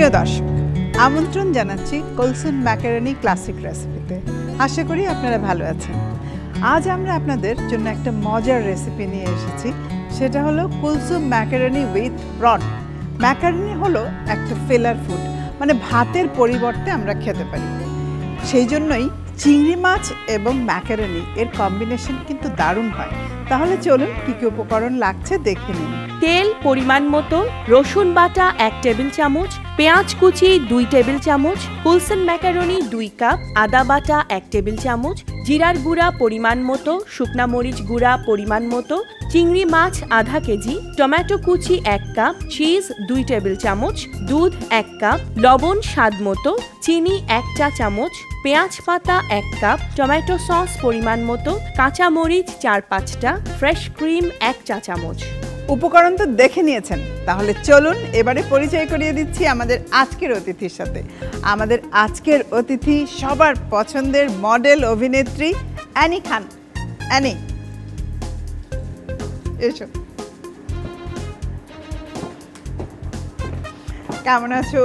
প্রিয় দর্শক, আমন্ত্রণ জানাচ্ছি কুলসুম ম্যাকারনি ক্লাসিক রেসিপিতে। আশা করি আপনারা ভালো আছেন। আজ আমরা আপনাদের জন্য একটা মজার রেসিপি নিয়ে এসেছি, সেটা হলো Kulsum macaroni with prawn. Macaroni হলো একটা ফিলার ফুড, মানে ভাতের পরিবর্তে আমরা খেতে পারি। সেই জন্যই চিংড়ি মাছ এবং ম্যাকারনি এর কম্বিনেশন কিন্তু দারুণ হয়। তাহলে চলুন কি কি উপকরণ লাগছে দেখে নিন। তেল পরিমাণ মতো, রসুন বাটা 1 টেবিল চামচ, পেঁয়াজ কুচি 2 টেবিল চামচ, কুলসুম ম্যাকারনি 2 কাপ, আদা বাটা 1 টেবিল চামচ, জিরার গুঁড়া পরিমাণ মতো, শুকনা মরিচ গুঁড়া পরিমাণ মতো, চিংড়ি মাছ আধা কেজি, টমেটো কুচি 1 কাপ, চিজ 2 টেবিল চামচ, দুধ 1 কাপ, লবণ স্বাদ মতো, চিনি 1 চা চামচ, পেঁয়াজ পাতা 1 কাপ, টমেটো সস পরিমাণ মতো, কাঁচা মরিচ 4-5টা, ফ্রেশ ক্রিম 1 চা চামচ। উপকরণ তো দেখে নিয়েছেন, তাহলে চলুন এবারে পরিচয় করিয়ে দিচ্ছি আমাদের আজকের অতিথির সাথে। আমাদের আজকের অতিথি সবার পছন্দের মডেল অভিনেত্রী অ্যানি খান। অ্যানি, এসো। কেমন আছো?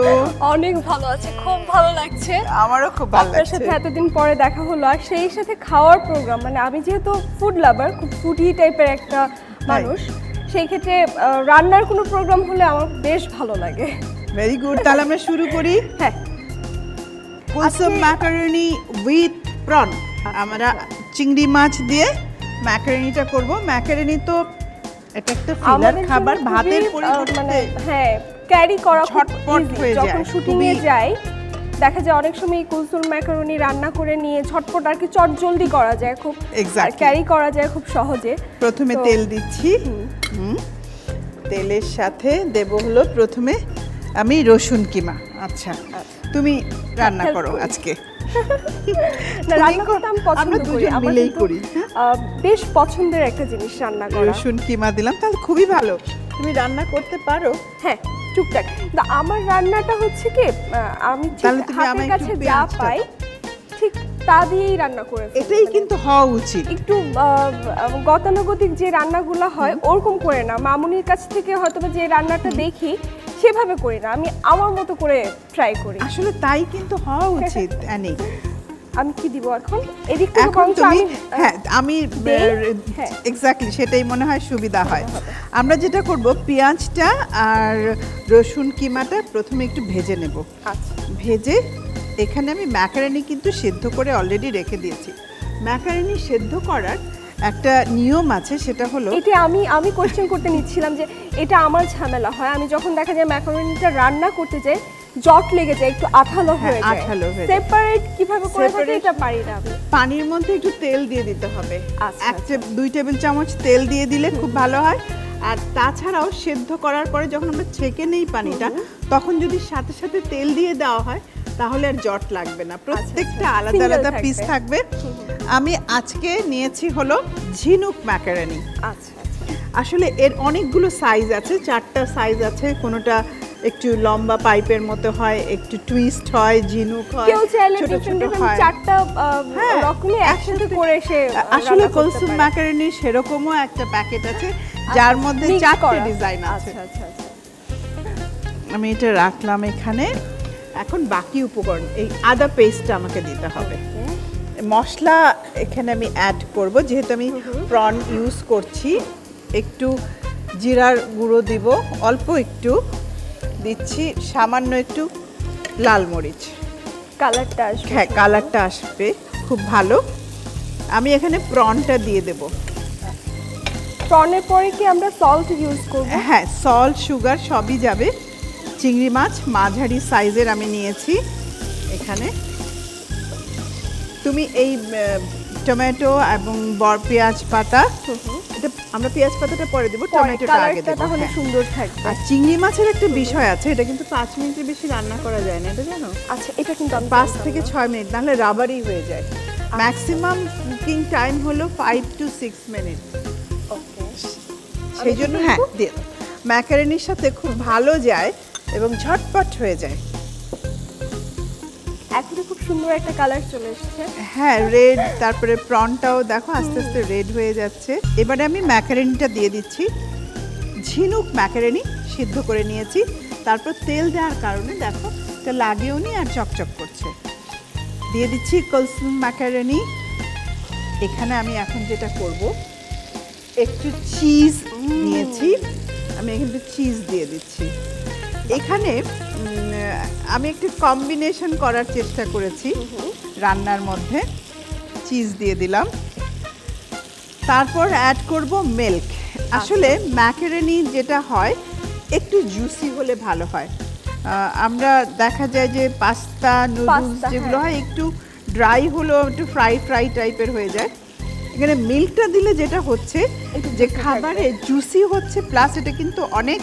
অনেক ভালো আছে, খুব ভালো লাগছে। আমারও খুব ভালো লাগছে। আপনার সাথে এতদিন পরে দেখা হলো, আর সেই সাথে খাওয়ার প্রোগ্রাম। মানে আমি যেহেতু ফুড লাভার, খুব ফুডি টাইপের একটা মানুষ, সেই ক্ষেত্রে রান্নার কোনো প্রোগ্রাম হলে আমার বেশ ভালো লাগে। ভেরি গুড, তাহলে আমরা শুরু করি। হ্যাঁ, কুলসুম ম্যাকারনি উইথ প্রন। আমরা চিংড়ি মাছ দিয়ে ম্যাকারনিটা করব। ম্যাকারনি তো এটা একটা ফিলার খাবার, ভাতের পরিবর্তে হ্যাঁ ক্যারি করা ঝটপট হয়ে যায়। যখন শুটিং এ যাই দেখা যায় অনেক সময় কুলসুম ম্যাকারনি রান্না করে নিয়ে ঝটপট আর কি চট জলদি করা যায়, খুব ক্যারি করা যায় খুব সহজে। প্রথমে তেল দিচ্ছি। তেলের সাথে দেব হলো প্রথমে আমি রসুন কিমা। আচ্ছা, তুমি রান্না করো আজকে। রান্না করতে আমি পছন্দ করি, মিলেই করি। বেশ পছন্দের একটা জিনিস রান্না করা। রসুন কিমা দিলাম, তাহলে খুবই ভালো। তুমি রান্না করতে পারো? হ্যাঁ, টুকটাক। আমার রান্নাটা হচ্ছে কি, আমি হাতের কাছে যা পাই ঠিক তা দিয়েই রান্না করে ফেলি। এটাই কিন্তু হওয়া উচিত। একটু গতানুগতিক যে রান্নাগুলো হয় ওরকম করে না, মামুনির কাছ থেকে হয়তো যে রান্নাটা দেখি সেভাবে করি না, আমি আমার মতো করে ট্রাই করি। আসলে তাই কিন্তু হওয়া উচিত। অ্যানি, আমি কি দিব এখন? এদিক থেকে এখন তুমি, হ্যাঁ আমি হ্যাঁ এক্স্যাক্টলি সেটাই মনে হয় সুবিধা হয়। আমরা যেটা করব, পেঁয়াজটা আর রসুন কিমাটা প্রথমে একটু ভেজে নেব। আচ্ছা, ভেজে এখানে আমি ম্যাকারনি কিন্তু সেদ্ধ করে অলরেডি রেখে দিয়েছি। ম্যাকারনি সেদ্ধ করার একটা নিয়ম আছে, সেটা হলো এটা আমি কোশ্চেন করতে নিচ্ছিলাম যে এটা আমার ঝামেলা হয়। আমি যখন দেখা যায় ম্যাকারনিটা রান্না করতে যাই জট লেগে যায়, একটু আঠালো হয়ে যায়। সেপারেট কিভাবে করে থাকে এটা পারি না আমি। পানির মধ্যে একটু তেল দিয়ে দিতে হবে। আচ্ছা, 2 টেবিল চামচ তেল দিয়ে দিলে খুব ভালো হয়। আর তাছাড়াও সেদ্ধ করার পরে যখন আমরা ছেঁকে নেই পানিটা, তখন যদি সাথে সাথে তেল দিয়ে দেওয়া হয় তাহলে আর জট লাগবে না, প্রত্যেকটা আলাদা আলাদা পিস থাকবে। আমি আজকে নিয়েছি হলো ঝিনুক ম্যাকারনি। আচ্ছা, আসলে এর অনেকগুলো সাইজ আছে, 4টা সাইজ আছে। কোনোটা একটু লম্বা পাইপের মতো হয়, একটু টুইস্ট হয়, ঝিনুক হয়, ছোট ছোট হয়, 4টা রকমের একসাথে করে সে। আসলে কুলসুম ম্যাকারনি সেরকমও একটা প্যাকেট আছে যার মধ্যে 4টে ডিজাইন আছে। আচ্ছা, আমি এটা রাখলাম এখানে। এখন বাকি উপকরণ, এই আদা পেস্টটা আমাকে দিতে হবে। মশলা এখানে আমি অ্যাড করব, যেহেতু আমি প্রন ইউজ করছি। একটু জিরার গুঁড়ো দিব, অল্প একটু দিচ্ছি, সামান্য একটু লাল মরিচ, কালারটা আসবে। হ্যাঁ, কালারটা আসবে খুব ভালো। আমি এখানে প্রনটা দিয়ে দেব। প্রনের পরে কি আমরা সল্ট ইউজ করব? হ্যাঁ, সল্ট সুগার সবই যাবে। চিংড়ি মাছ মাঝারি সাইজের আমি নিয়েছি এখানে। তুমি এই টমেটো এবং পেঁয়াজ পাতা, এটা আমরা পেঁয়াজ পাতাটা পরে দেব, টমেটোটা আগে দেব, তাহলে সুন্দর থাকবে। আর চিংড়ি মাছের একটা বিষয় আছে, এটা কিন্তু 5 মিনিটের বেশি রান্না করা যায় না, এটা জানো? আচ্ছা, এটা কিন্তু 5 থেকে 6 মিনিট, নাহলে রাবারই হয়ে যায়। ম্যাক্সিমাম কুকিং টাইম হলো 5 to 6 মিনিট। ওকে, সেই জন্য হ্যাঁ দিয়ে দাও। ম্যাকারনির সাথে খুব ভালো যায় এবং ঝটপট হয়ে যায়। এখন খুব সুন্দর একটা কালার চলে এসেছে। হ্যাঁ, রেড, তারপরে প্রনটাও দেখো আস্তে আস্তে রেড হয়ে যাচ্ছে। এবারে আমি ম্যাকারনিটা দিয়ে দিচ্ছি। ঝিনুক ম্যাকারনি সিদ্ধ করে নিয়েছি, তারপর তেল দেওয়ার কারণে দেখো এটা লাগেও নি আর চকচক করছে। দিয়ে দিচ্ছি কুলসুম ম্যাকারনি। এখানে আমি এখন যেটা করব, একটু চিজ নিয়েছি, আমি একটু চিজ দিয়ে দিচ্ছি। এখানে আমি একটু কম্বিনেশন করার চেষ্টা করেছি রান্নার মধ্যে। চিজ দিয়ে দিলাম, তারপর অ্যাড করব মিল্ক। আসলে ম্যাকারনি যেটা হয় একটু জুসি হলে ভালো হয়। আমরা দেখা যায় যে পাস্তা নুডলস যেগুলো হয় একটু ড্রাই হলেও একটু ফ্রাই টাইপের হয়ে যায়। এখানে মিল্কটা দিলে যেটা হচ্ছে যে খাবারে জুসি হচ্ছে, প্লাস এটা কিন্তু অনেক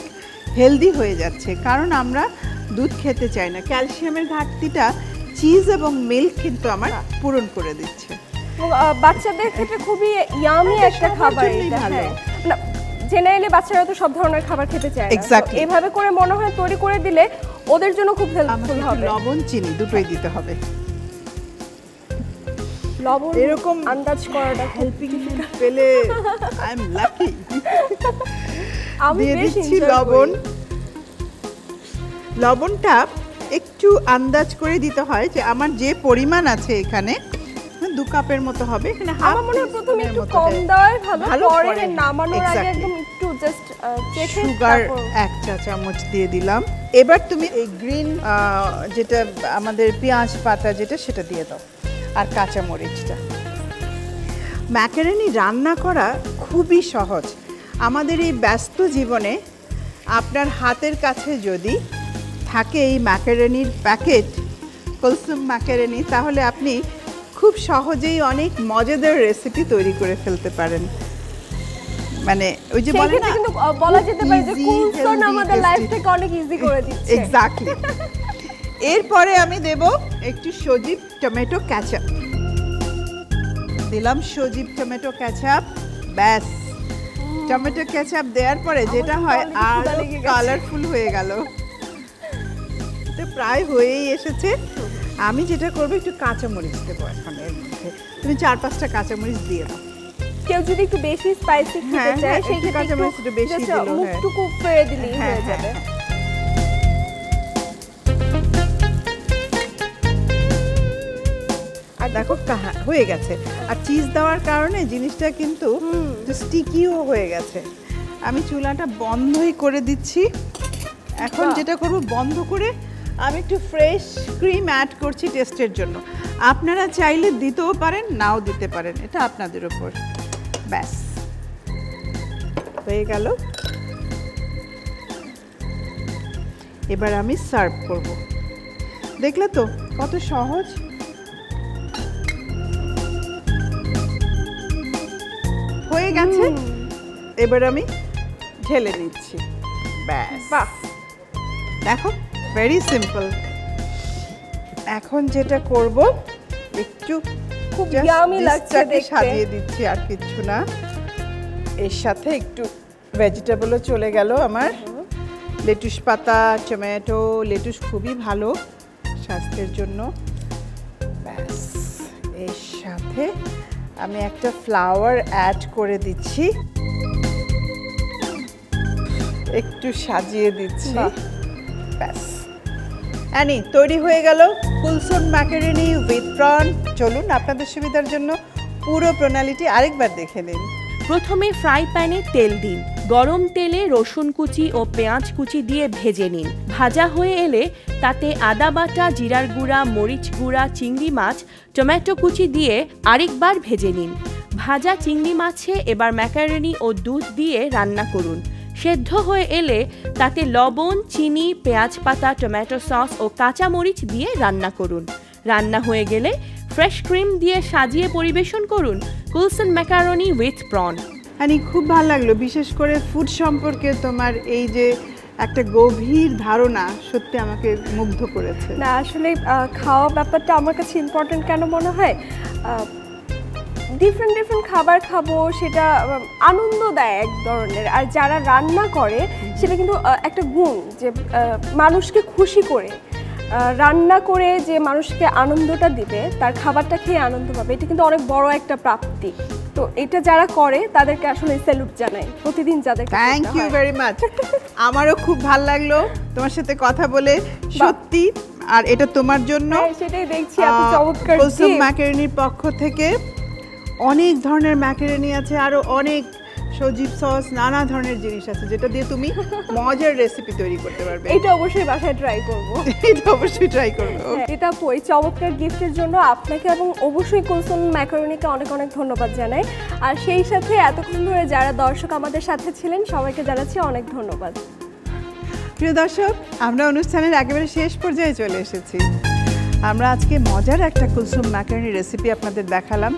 হেলদি হয়ে যাচ্ছে, কারণ আমরা দুধ খেতে চাই না। ক্যালসিয়ামের ঘাটতিটা চিজ এবং মিল্ক কিন্তু আমার পূরণ করে দিচ্ছে। বাচ্চাদের ক্ষেত্রে খুবই ইয়ামি একটা খাবার এটা। জেনারেলি বাচ্চারা তো সব ধরনের খাবার খেতে চায় না, এভাবে করে মনে হয় তৈরি করে দিলে ওদের জন্য খুব হেল্পফুল হবে। লবণ চিনি দুটোই দিতে হবে। লবণ এরকম আন্দাজ করাটা হেল্পিং পেলে আই এম লাকি। আমি দিচ্ছি লবণ। লবণটা একটু আন্দাজ করে দিতে হয় যে আমার যে পরিমাণ আছে এখানে 2 কাপের মতো হবে। এখানে আমার মনে হয় প্রথমে একটু কম দেওয়াই ভালো, পরে নামানোর আগে একদম একটু জাস্ট চেখে সুগার 1 চা চামচ দিয়ে দিলাম। এবার তুমি এই গ্রিন যেটা আমাদের পেঁয়াজ পাতা যেটা সেটা দিয়ে দাও, আর কাঁচা মরিচটা। ম্যাকারনি রান্না করা খুবই সহজ। আমাদের এই ব্যস্ত জীবনে আপনার হাতের কাছে যদি থাকে এই ম্যাকারনির প্যাকেট, কুলসুম ম্যাকারনি, তাহলে আপনি খুব সহজেই অনেক মজাদার রেসিপি তৈরি করে ফেলতে পারেন। মানে ওই যে বলে না, কিন্তু বলা যেতে পারে যে কুলসুম আমাদের লাইফটাকে অনেক ইজি করে দিচ্ছে। এক্স্যাক্টলি। এরপরে আমি দেব একটু সজীব টমেটো কেচাপ। দিলাম সজীব টমেটো কেচাপ। ব্যাস, টমেটো কেচাপ দেওয়ার পরে যেটা হয় আর কালারফুল হয়ে গেল। তো প্রায় হয়েই এসেছে। আমি যেটা করব একটু কাঁচামরিচ দেবো এখন এর মধ্যে। তুমি 4-5টা কাঁচামরিচ দিয়ে দাও। কেউ যদি একটু বেশি স্পাইসি খেতে চায় সেই ক্ষেত্রে কাঁচামরিচ একটু বেশি দিলে মুখটুকু ফেলে দিলেই হয়ে যাবে। আর দেখো হয়ে গেছে। আর চিজ দেওয়ার কারণে জিনিসটা কিন্তু স্টিকিও হয়ে গেছে। আমি চুলাটা বন্ধই করে দিচ্ছি। এখন যেটা করব, বন্ধ করে আমি একটু ফ্রেশ ক্রিম অ্যাড করছি টেস্টের জন্য। আপনারা চাইলে দিতেও পারেন, নাও দিতে পারেন, এটা আপনাদের উপর। ব্যাস হয়ে গেল। এবার আমি সার্ভ করব। দেখলে তো কত সহজ। হয়ে গেছে। এবার আমি ঢেলে নিচ্ছি। ব্যাস, বাহ, দেখো ভেরি সিম্পল। এখন যেটা করব, একটু খুব ইয়ামি লাগছে দেখতে, সাজিয়ে দিচ্ছি, আর কিছু না। এর সাথে একটু ভেজিটেবলও চলে গেল আমার। লেটুস পাতা, টমেটো, লেটুস খুবই ভালো স্বাস্থ্যের জন্য। ব্যাস, এর সাথে আমি একটা ফ্লাওয়ার অ্যাড করে দিচ্ছি, একটু সাজিয়ে দিচ্ছি। ব্যাস, অ্যানি তৈরি হয়ে গেল কুলসুম ম্যাকারনি উইথ প্রন। চলুন আপনাদের সুবিধার জন্য পুরো প্রণালীটি আরেকবার দেখে নিন। প্রথমে ফ্রাই প্যানে তেল দিন। গরম তেলে রসুন কুচি ও পেঁয়াজ কুচি দিয়ে ভেজে নিন। ভাজা হয়ে এলে তাতে আদা বাটা, জিরার গুঁড়া, মরিচ গুঁড়া, চিংড়ি মাছ, টমেটো কুচি দিয়ে আরেকবার ভেজে নিন। ভাজা চিংড়ি মাছে এবার ম্যাকারনি ও দুধ দিয়ে রান্না করুন। সেদ্ধ হয়ে এলে তাতে লবণ, চিনি, পেঁয়াজ পাতা, টমেটো সস ও কাঁচা মরিচ দিয়ে রান্না করুন। রান্না হয়ে গেলে ফ্রেশ ক্রিম দিয়ে সাজিয়ে পরিবেশন করুন কুলসুম ম্যাকারনি উইথ প্রন। হানি, খুব ভালো লাগলো। বিশেষ করে ফুড সম্পর্কে তোমার এই যে একটা গভীর ধারণা সত্যি আমাকে মুগ্ধ করেছে। না, আসলে খাওয়া ব্যাপারটা আমার কাছে ইম্পর্টেন্ট কেন মনে হয়, ডিফারেন্ট খাবার খাবো, সেটা আনন্দ দেয় এক ধরনের। আর যারা রান্না করে সেটা কিন্তু একটা গুণ যে মানুষকে খুশি করে রান্না করে যে মানুষকে আনন্দটা দিবে, তার খাবারটা খেয়ে আনন্দ পাবে, এটা কিন্তু অনেক বড় একটা প্রাপ্তি। তো এটা যারা করে তাদেরকে আসলে স্যালুট জানাই, প্রতিদিন যাদের। Thank you very much. আমারও খুব ভালো লাগলো তোমার সাথে কথা বলে, সত্যি। আর এটা তোমার জন্য। সেটাই দেখছি, এত চমৎকার। কুলসুম ম্যাকারনির পক্ষ থেকে অনেক ধরনের ম্যাকারনি আছে, আরো অনেক সজীব সস, নানা ধরনের জিনিস আছে যেটা দিয়ে তুমি মজার রেসিপি তৈরি করতে পারবে। এটা অবশ্যই বাসায় ট্রাই করব। এটা অবশ্যই ট্রাই করব। এটা এই চমৎকার গিফটের জন্য আপনাকে এবং অবশ্যই কুলসুম ম্যাকারনিকে অনেক অনেক ধন্যবাদ জানাই। আর সেই সাথে এতক্ষণ ধরে যারা দর্শক আমাদের সাথে ছিলেন সবাইকে জানাচ্ছি অনেক ধন্যবাদ। প্রিয় দর্শক, আমরা অনুষ্ঠানের একেবারে শেষ পর্যায়ে চলে এসেছি। আমরা আজকে মজার একটা কুলসুম ম্যাকারনি রেসিপি আপনাদের দেখালাম,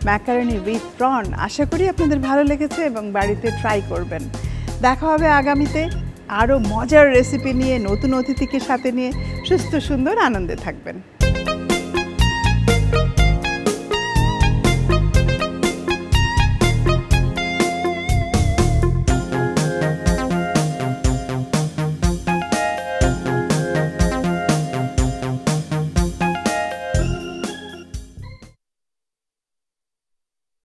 ম্যাকারনি উইথ প্রন। আশা করি আপনাদের ভালো লেগেছে এবং বাড়িতে ট্রাই করবেন। দেখা হবে আগামীতে আরও মজার রেসিপি নিয়ে, নতুন অতিথিকে সাথে নিয়ে। সুস্থ সুন্দর আনন্দে থাকবেন।